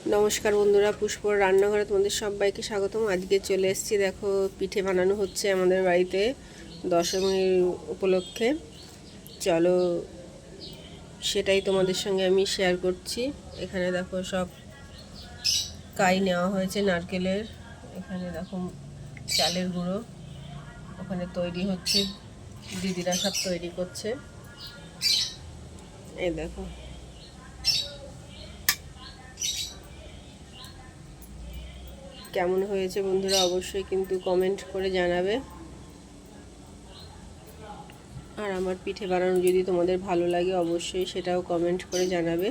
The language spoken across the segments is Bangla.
নমস্কার বন্ধুরা, পুষ্পর রান্নাঘরে তোমাদের সবাইকে স্বাগতম। আজকে চলে এসেছি, দেখো পিঠে বানানো হচ্ছে আমাদের বাড়িতে দশমীর উপলক্ষে। চলো সেটাই তোমাদের সঙ্গে আমি শেয়ার করছি। এখানে দেখো সব কাই নেওয়া হয়েছে নারকেলের, এখানে দেখো চালের গুঁড়ো, ওখানে তৈরি হচ্ছে, দিদিরা সব তৈরি করছে। এই দেখো কেমন হয়েছে বন্ধুরা, অবশ্যই কিন্তু কমেন্ট করে জানাবে। আর আমার পিঠে বানানো যদি তোমাদের ভালো লাগে অবশ্যই সেটাও কমেন্ট করে জানাবে।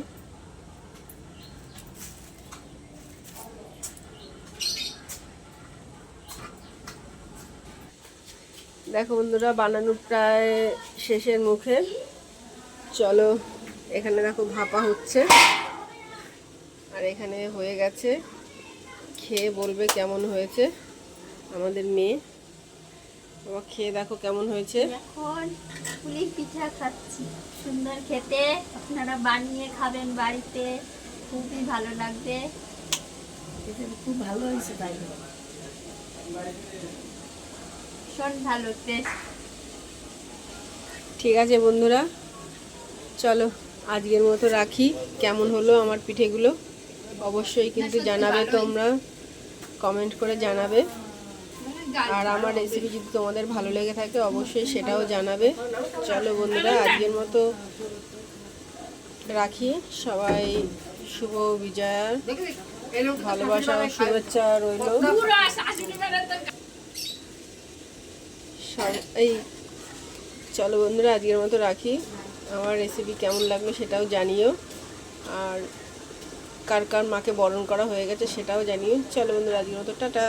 দেখো বন্ধুরা, বানানো প্রায় শেষের মুখে। চলো এখানে দেখো ভাপা হচ্ছে, আর এখানে হয়ে গেছে। খেয়ে বলবে কেমন হয়েছে আমাদের মেয়ে। বাবা খেয়ে দেখো কেমন হয়েছে। এখন পুলি পিঠা খাচ্ছি, সুন্দর খেতে। আপনারা বানিয়ে খাবেন বাড়িতে, খুবই ভালো লাগবে। খুব ভালো হয়েছে, তাই ভীষণ ভালো টেস্ট। ঠিক আছে বন্ধুরা, চলো আজকের মতো রাখি। কেমন হলো আমার পিঠেগুলো অবশ্যই কিন্তু জানাবে, তোমরা কমেন্ট করে জানাবে। আর আমার রেসিপি যদি তোমাদের ভালো লেগে থাকে অবশ্যই সেটাও জানাবে। চলো বন্ধুরা আজকের মতো রাখি। সবাই শুভ বিজয়ার ভালোবাসা ও শুভেচ্ছা রইল। এই চলো বন্ধুরা আজকের মতো রাখি। আমার রেসিপি কেমন লাগলো সেটাও জানিও, আর কার কার মাকে বরণ করা হয়ে গেছে সেটাও জানিও। চলো বন্ধুরা আজকের মতো টাটা।